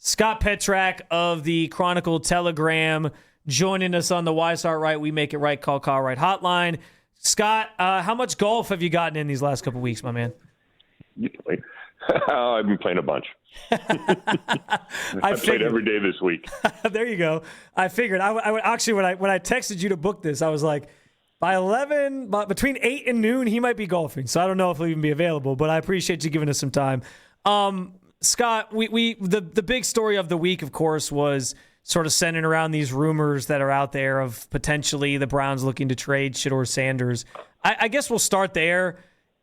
Scott Petrak of the Chronicle Telegram joining us on the Why Start Right, We Make It Right, Call Right hotline. Scott, how much golf have you gotten in these last couple weeks, my man? I've been playing a bunch. I played every day this week. There you go. I figured. I actually, when I texted you to book this, I was like, by 11, between 8 and noon, he might be golfing. So I don't know if he'll even be available, but I appreciate you giving us some time. Scott, the big story of the week, of course, was sort of sending around these rumors that are out there of potentially the Browns looking to trade Shedeur Sanders. I guess we'll start there.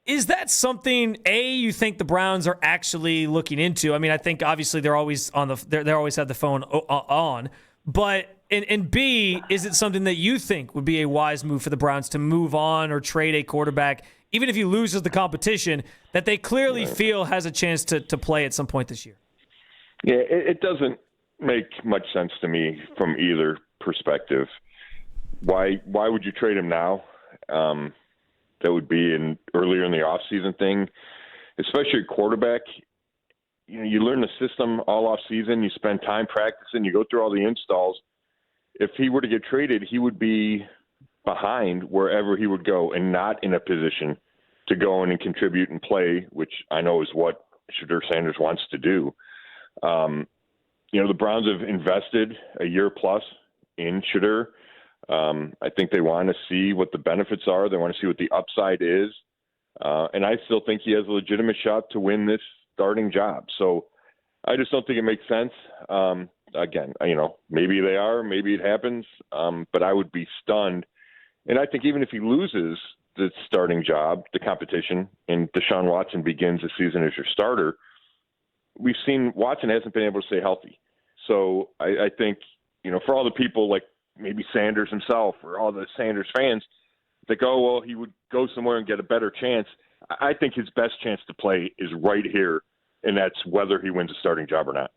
Is that something, you think the Browns are actually looking into? I mean, I think obviously they're always they always have the phone on, but and B, is it something that you think would be a wise move for the Browns to move on or trade a quarterback, even if he loses the competition, that they clearly feel has a chance to play at some point this year? Yeah, it doesn't make much sense to me from either perspective. Why would you trade him now? That would be earlier in the offseason thing, especially at quarterback. You know, you learn the system all offseason. You spend time practicing. You go through all the installs. If he were to get traded, he would be behind wherever he would go and not in a position to go in and contribute and play, which I know is what Shedeur Sanders wants to do. The Browns have invested a year plus in Shedeur. I think they want to see what the benefits are. They want to see what the upside is. And I still think he has a legitimate shot to win this starting job. So I just don't think it makes sense. Again, maybe they are, maybe it happens, but I would be stunned. And I think even if he loses the starting job, the competition, and Deshaun Watson begins the season as your starter, we've seen Watson hasn't been able to stay healthy. So I think, for all the people like maybe Sanders himself or all the Sanders fans think, he would go somewhere and get a better chance. I think his best chance to play is right here, and that's whether he wins a starting job or not.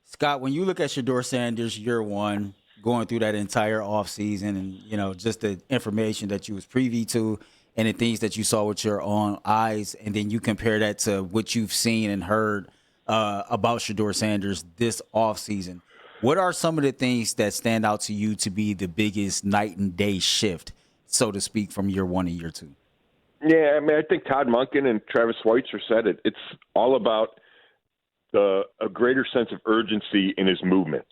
Scott, when you look at Shedeur Sanders year one, going through that entire offseason and, just the information that you was privy to and the things that you saw with your own eyes, and then you compare that to what you've seen and heard about Shedeur Sanders this offseason, what are some of the things that stand out to you to be the biggest night and day shift, so to speak, from year one to year two? Yeah, I mean, I think Todd Monken and Travis Schweitzer said it. It's all about a greater sense of urgency in his movements.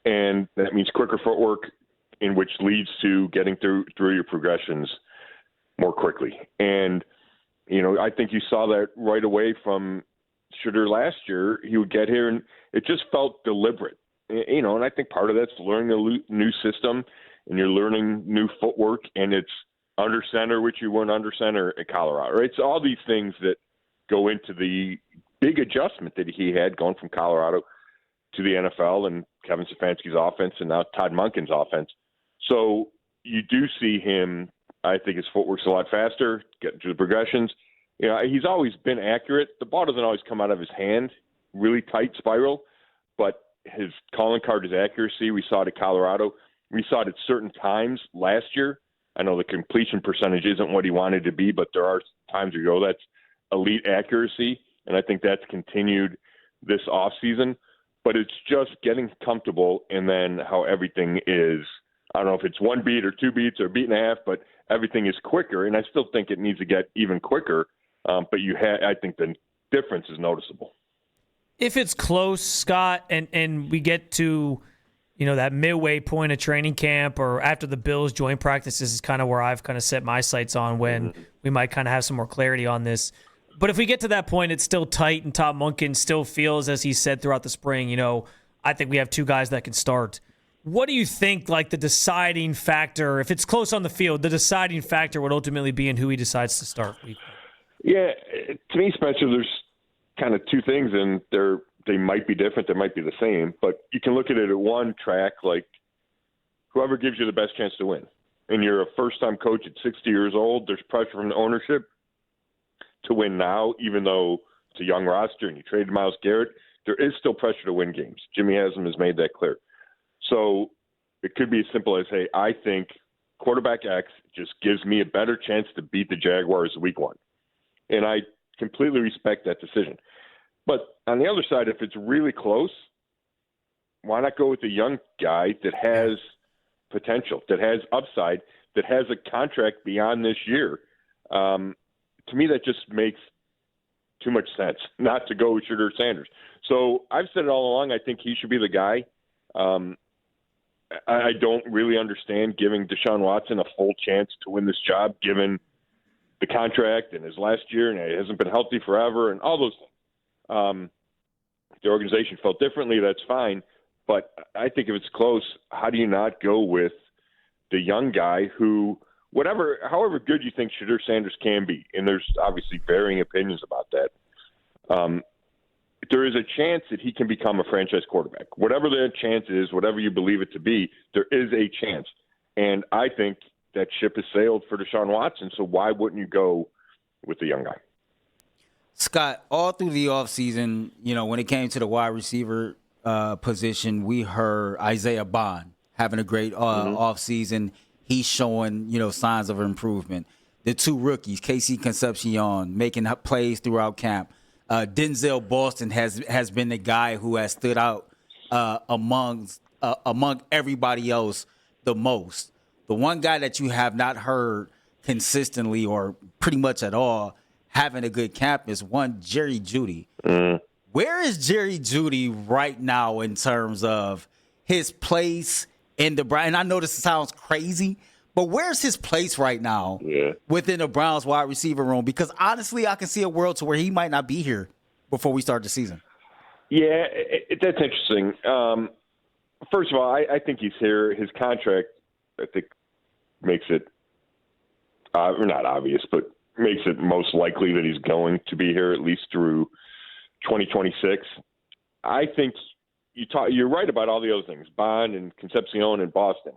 And that means quicker footwork, in which leads to getting through your progressions more quickly. And, I think you saw that right away from Shedeur last year. He would get here, and it just felt deliberate. And I think part of that's learning a new system, and you're learning new footwork, and it's under center, which you weren't under center at Colorado, right? It's all these things that go into the big adjustment that he had going from Colorado to the NFL and Kevin Stefanski's offense and now Todd Monken's offense. So you do see him, I think his footwork's a lot faster, getting through the progressions. He's always been accurate. The ball doesn't always come out of his hand, really tight spiral, but his calling card is accuracy. We saw it at Colorado. We saw it at certain times last year. I know the completion percentage isn't what he wanted to be, but there are times where you go, that's elite accuracy. And I think that's continued this offseason. But it's just getting comfortable, and then how everything is, I don't know if it's one beat or two beats or a beat and a half, but everything is quicker. And I still think it needs to get even quicker. But I think the difference is noticeable. If it's close, Scott, and we get to, that midway point of training camp or after the Bills joint practices is kind of where I've kind of set my sights on when we might kind of have some more clarity on this. But if we get to that point, it's still tight, and Todd Monken still feels, as he said throughout the spring, I think we have two guys that can start. What do you think, like, the deciding factor, if it's close on the field, the deciding factor would ultimately be in who he decides to start? Yeah, to me, Spencer, there's kind of two things, and they might be different, they might be the same, but you can look at it at one track, like whoever gives you the best chance to win. And you're a first-time coach at 60 years old, there's pressure from the ownership to win now, even though it's a young roster and you traded Myles Garrett, there is still pressure to win games. Jimmy Haslam has made that clear. So it could be as simple as, hey, I think quarterback X just gives me a better chance to beat the Jaguars week one. And I completely respect that decision. But on the other side, if it's really close, why not go with a young guy that has potential, that has upside, that has a contract beyond this year? To me, that just makes too much sense not to go with Shedeur Sanders. So I've said it all along. I think he should be the guy. I don't really understand giving Deshaun Watson a full chance to win this job, given the contract and his last year, and he hasn't been healthy forever, and all those things. The organization felt differently. That's fine. But I think if it's close, how do you not go with the young guy who, however good you think Shedeur Sanders can be, and there's obviously varying opinions about that, there is a chance that he can become a franchise quarterback. Whatever that chance is, whatever you believe it to be, there is a chance. And I think that ship has sailed for Deshaun Watson, so why wouldn't you go with the young guy? Scott, all through the offseason, when it came to the wide receiver position, we heard Isaiah Bond having a great offseason. He's showing, signs of improvement. The two rookies, Casey Concepcion, making plays throughout camp. Denzel Boston has been the guy who has stood out among everybody else the most. The one guy that you have not heard consistently or pretty much at all having a good camp is one Jerry Jeudy. Where is Jerry Jeudy right now in terms of his place in the Browns? And I know this sounds crazy, but where's his place right now within the Browns wide receiver room? Because honestly, I can see a world to where he might not be here before we start the season. Yeah, that's interesting. First of all, I think he's here. His contract, I think, makes it not obvious, but makes it most likely that he's going to be here at least through 2026. I think you're right about all the other things, Bond and Concepcion and Boston.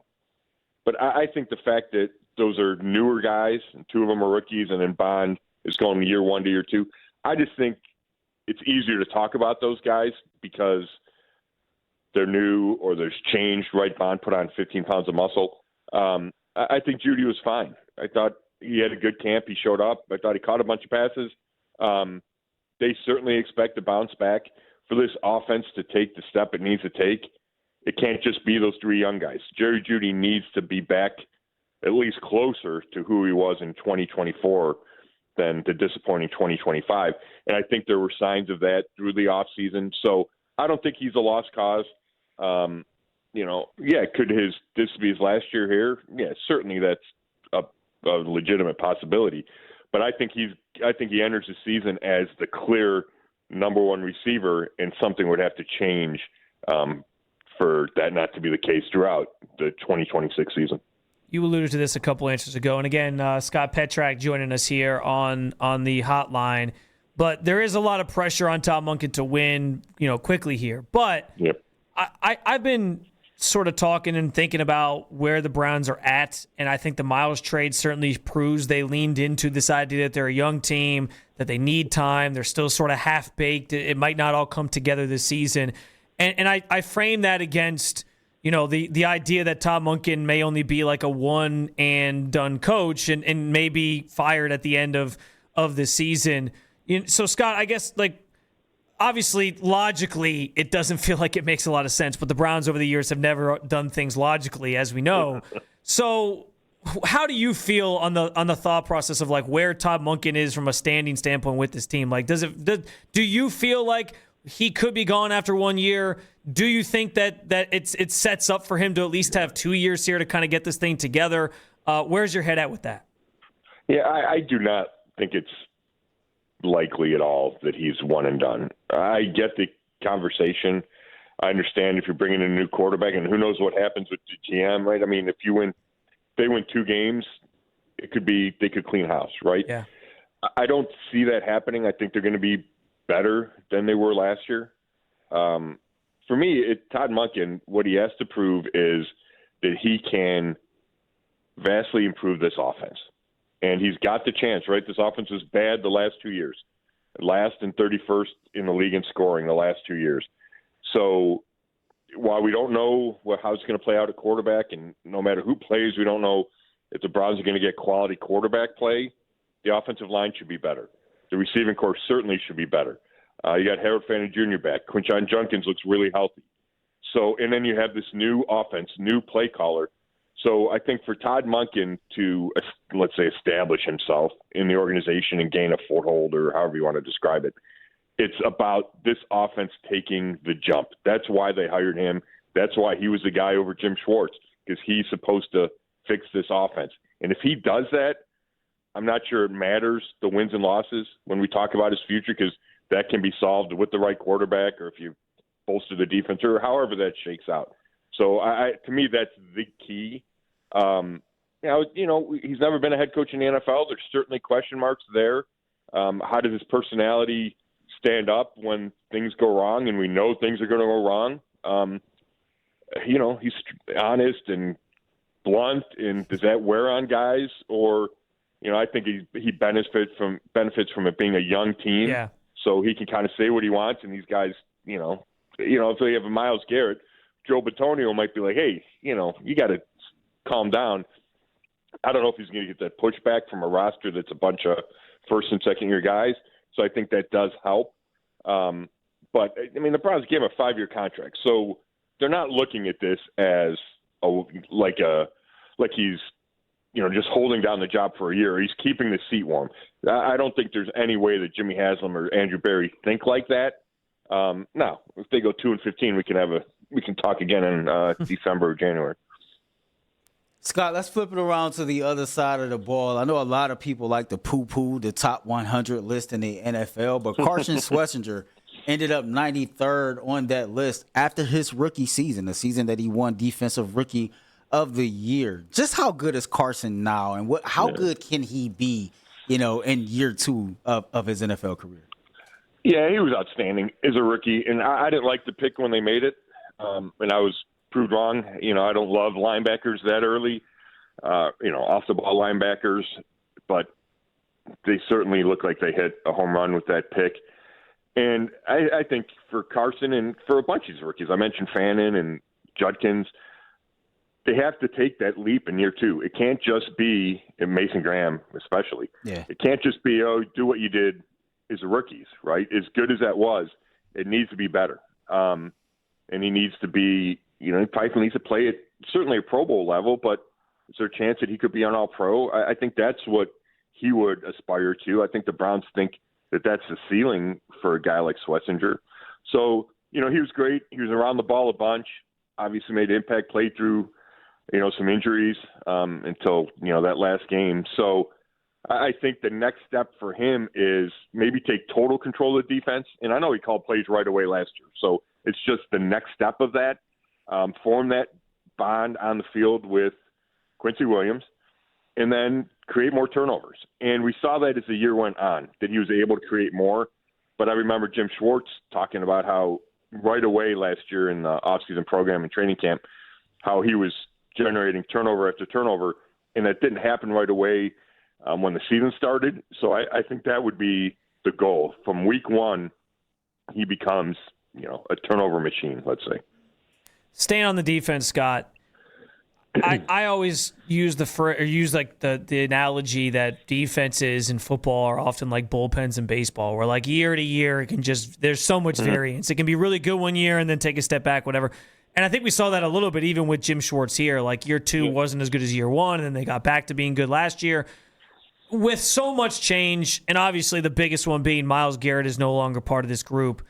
But I think the fact that those are newer guys, and two of them are rookies, and then Bond is going year one to year two, I just think it's easier to talk about those guys because they're new or there's change, right? Bond put on 15 pounds of muscle. I think Jeudy was fine. I thought he had a good camp. He showed up. I thought he caught a bunch of passes. They certainly expect to bounce back. For this offense to take the step it needs to take, it can't just be those three young guys. Jerry Jeudy needs to be back at least closer to who he was in 2024 than the disappointing 2025. And I think there were signs of that through the offseason. So I don't think he's a lost cause. Could this be his last year here? Yeah, certainly that's a legitimate possibility. But I think he enters the season as the clear number one receiver, and something would have to change for that not to be the case throughout the 2026 season. You alluded to this a couple answers ago. And again, Scott Petrak joining us here on the hotline. But there is a lot of pressure on Todd Monken to win, quickly here. But I've been sort of talking and thinking about where the Browns are at, and I think the Miles trade certainly proves they leaned into this idea that they're a young team, that they need time. They're still sort of half-baked. It might not all come together this season. And I frame that against, the idea that Todd Monken may only be like a one-and-done coach and may be fired at the end of the season. So, Scott, I guess, obviously, logically, it doesn't feel like it makes a lot of sense, but the Browns over the years have never done things logically, as we know. So how do you feel on the thought process of where Todd Monken is from a standing standpoint with this team? Do you feel like he could be gone after 1 year? Do you think that it sets up for him to at least have 2 years here to kind of get this thing together? Where's your head at with that? Yeah, I do not think it's likely at all that he's one and done. I get the conversation. I understand if you're bringing in a new quarterback, and who knows what happens with the GM, right? I mean, if they win 2 games, it could be they could clean house, right? Yeah. I don't see that happening. I think they're going to be better than they were last year. For me, Todd Monken, what he has to prove is that he can vastly improve this offense. And he's got the chance, right? This offense was bad the last 2 years. Last and 31st in the league in scoring the last 2 years. So while we don't know how it's going to play out at quarterback, and no matter who plays, we don't know if the Browns are going to get quality quarterback play, the offensive line should be better. The receiving corps certainly should be better. You got Harold Fannin Jr. back. Quinshon Judkins looks really healthy. So, and then you have this new offense, new play caller. So I think for Todd Monken to, let's say, establish himself in the organization and gain a foothold, or however you want to describe it, it's about this offense taking the jump. That's why they hired him. That's why he was the guy over Jim Schwartz, because he's supposed to fix this offense. And if he does that, I'm not sure it matters the wins and losses when we talk about his future, because that can be solved with the right quarterback, or if you bolster the defense, or however that shakes out. So to me, that's the key. He's never been a head coach in the NFL. There's certainly question marks there. How does his personality stand up when things go wrong, and we know things are going to go wrong? He's honest and blunt, and does that wear on guys? Or, I think he benefits from it being a young team. Yeah. So he can kind of say what he wants, and these guys, if they have a Myles Garrett, Joe Bitonio might be like, hey, you got to calm down. I don't know if he's going to get that pushback from a roster that's a bunch of first and second year guys. So I think that does help. But the Browns gave him a 5-year contract, so they're not looking at this as like he's just holding down the job for a year. He's keeping the seat warm. I don't think there's any way that Jimmy Haslam or Andrew Berry think like that. Now, if they go 2-15, we can talk again in December or January. Scott, let's flip it around to the other side of the ball. I know a lot of people like to poo-poo the top 100 list in the NFL, but Carson Swissinger ended up 93rd on that list after his rookie season, the season that he won Defensive Rookie of the Year. Just how good is Carson now, and how good can he be, in year 2 of his NFL career? Yeah, he was outstanding as a rookie, and I didn't like the pick when they made it, and I was proved wrong. I don't love linebackers that early, off the ball linebackers, but they certainly look like they hit a home run with that pick. And I think for Carson and for a bunch of these rookies, I mentioned Fannin and Judkins, they have to take that leap in year 2. It can't just be, and Mason Graham especially, it can't just be, do what you did as a rookies, right? As good as that was, it needs to be better. And he needs to be, he probably needs to play at certainly a Pro Bowl level, but is there a chance that he could be an All-Pro? I think that's what he would aspire to. I think the Browns think that that's the ceiling for a guy like Swissinger. So, he was great. He was around the ball a bunch, obviously made impact, played through, some injuries until, that last game. So I think the next step for him is maybe take total control of the defense. And I know he called plays right away last year. So it's just the next step of that. Form that bond on the field with Quincy Williams, and then create more turnovers. And we saw that as the year went on, that he was able to create more. But I remember Jim Schwartz talking about how right away last year in the offseason program and training camp, how he was generating turnover after turnover, and that didn't happen right away when the season started. So I think that would be the goal. From week 1, he becomes, a turnover machine, let's say. Staying on the defense, Scott, I always use the analogy that defenses in football are often like bullpens in baseball, where like year to year there's so much variance. It can be really good one year and then take a step back, whatever. And I think we saw that a little bit even with Jim Schwartz here. Like year 2 wasn't as good as year 1, and then they got back to being good last year. With so much change, and obviously the biggest one being Myles Garrett is no longer part of this group,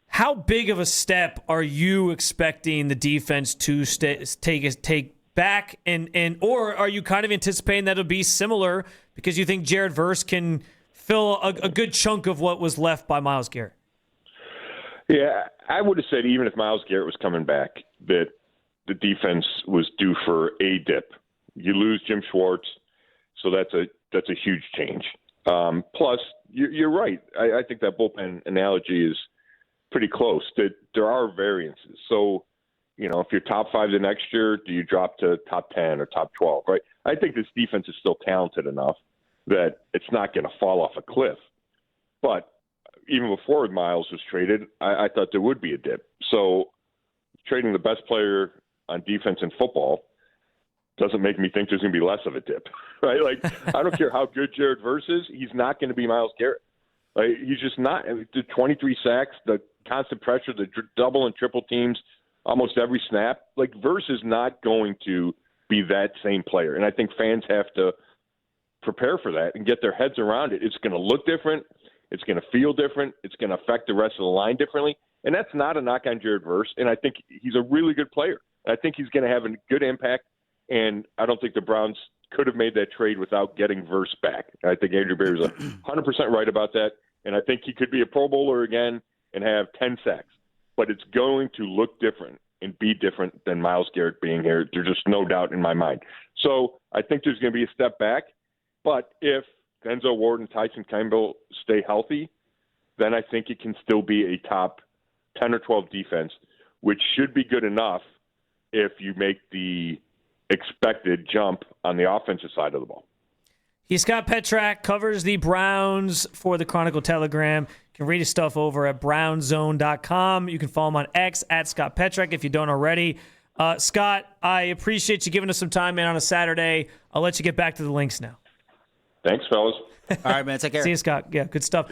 how big of a step are you expecting the defense to take back, or are you kind of anticipating that it'll be similar because you think Jared Verse can fill a good chunk of what was left by Myles Garrett? Yeah, I would have said even if Myles Garrett was coming back, that the defense was due for a dip. You lose Jim Schwartz, so that's a huge change. Plus, you're right. I think that bullpen analogy is pretty close. That there are variances. So, if you're top 5 the next year, do you drop to top 10 or top 12, right? I think this defense is still talented enough that it's not going to fall off a cliff. But even before Myles was traded, I thought there would be a dip. So trading the best player on defense in football doesn't make me think there's going to be less of a dip, right? Like, I don't care how good Jared Verse is, he's not going to be Myles Garrett. Like, he's just not. The 23 sacks, the constant pressure, the double and triple teams, almost every snap. Like, Verse is not going to be that same player. And I think fans have to prepare for that and get their heads around it. It's going to look different. It's going to feel different. It's going to affect the rest of the line differently. And that's not a knock on Jared Verse. And I think he's a really good player. I think he's going to have a good impact. And I don't think the Browns could have made that trade without getting Verse back. I think Andrew Berry's 100% right about that. And I think he could be a Pro Bowler again and have 10 sacks. But it's going to look different and be different than Myles Garrett being here. There's just no doubt in my mind. So I think there's going to be a step back. But if Denzel Ward and Tyson Campbell stay healthy, then I think it can still be a top 10 or 12 defense, which should be good enough if you make the expected jump on the offensive side of the ball. He's Scott Petrak, covers the Browns for the Chronicle Telegram. You can read his stuff over at brownzone.com. You can follow him on X at Scott Petrak if you don't already. Scott, I appreciate you giving us some time, man, on a Saturday. I'll let you get back to the links now. Thanks, fellas. All right, man. Take care. See you, Scott. Yeah, good stuff.